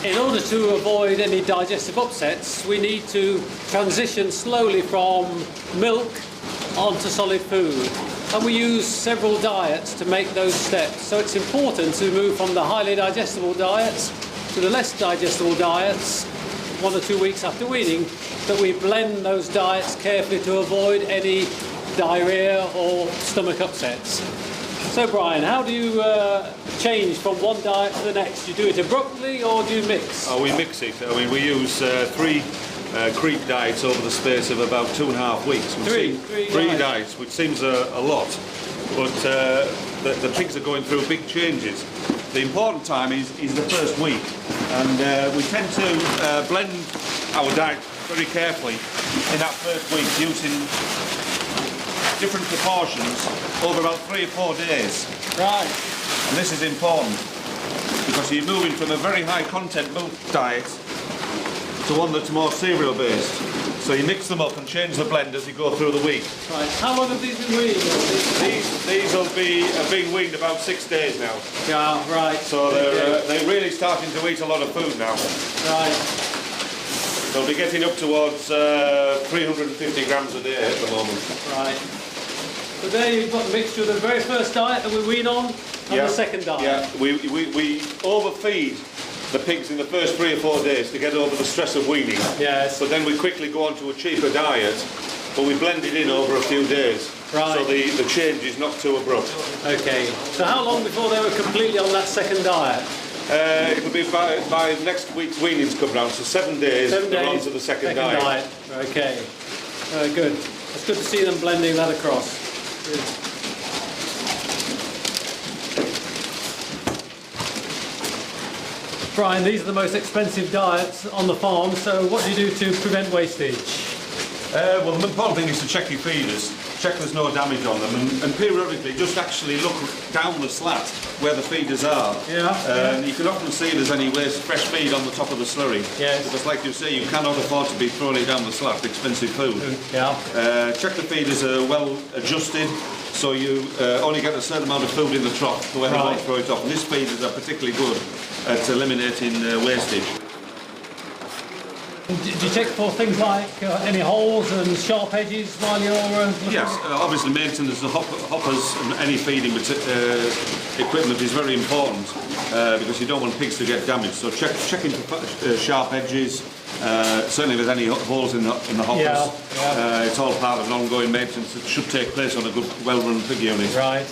In order to avoid any digestive upsets, we need to transition slowly from milk onto solid food. And we use several diets to make those steps. So it's important to move from the highly digestible diets to the less digestible diets 1 or 2 weeks after weaning, that we blend those diets carefully to avoid any diarrhea or stomach upsets. So Brian, how do you change from one diet to the next? Do you do it abruptly or do you mix? We mix it. I mean, we use three creep diets over the space of about 2.5 weeks. Three diets, which seems a lot, but the pigs are going through big changes. The important time is the first week, and we tend to blend our diet very carefully in that first week, using different proportions over about 3 or 4 days. Right. And this is important because you're moving from a very high content milk diet to one that's more cereal based. So you mix them up and change the blend as you go through the week. Right. How long have these been weaned? These will be being weaned about 6 days now. Yeah, right. So they're really starting to eat a lot of food now. Right. They'll be getting up towards 350 grams a day at the moment. Right. So there you've got the mixture of the very first diet that we wean on and the second diet. Yeah, we overfeed the pigs in the first 3 or 4 days to get over the stress of weaning. Yes. But then we quickly go on to a cheaper diet, but we blend it in over a few days. Right. So the change is not too abrupt. Okay. So how long before they were completely on that second diet? It'll be by next week's weanings come round, so 7 days, they're on to the second diet. Okay. Good. It's good to see them blending that across. Good. Brian, these are the most expensive diets on the farm, so what do you do to prevent wastage? Well, the important thing is to check your feeders, check there's no damage on them, and periodically just actually look down the slat where the feeders are. Yeah. You can often see there's any fresh feed on the top of the slurry. Yes. Because like you say, you cannot afford to be throwing it down the slat, expensive food. Yeah. Check the feeders are well adjusted, so you only get a certain amount of food in the trough, whoever won't throw it off. And these feeders are particularly good at eliminating wastage. Do you check for things like any holes and sharp edges while you're looking? Yes, obviously maintenance of hoppers and any feeding equipment is very important because you don't want pigs to get damaged. So checking for sharp edges, certainly if there's any holes in the hoppers. It's all part of an ongoing maintenance that should take place on a good, well-run pig unit. Right.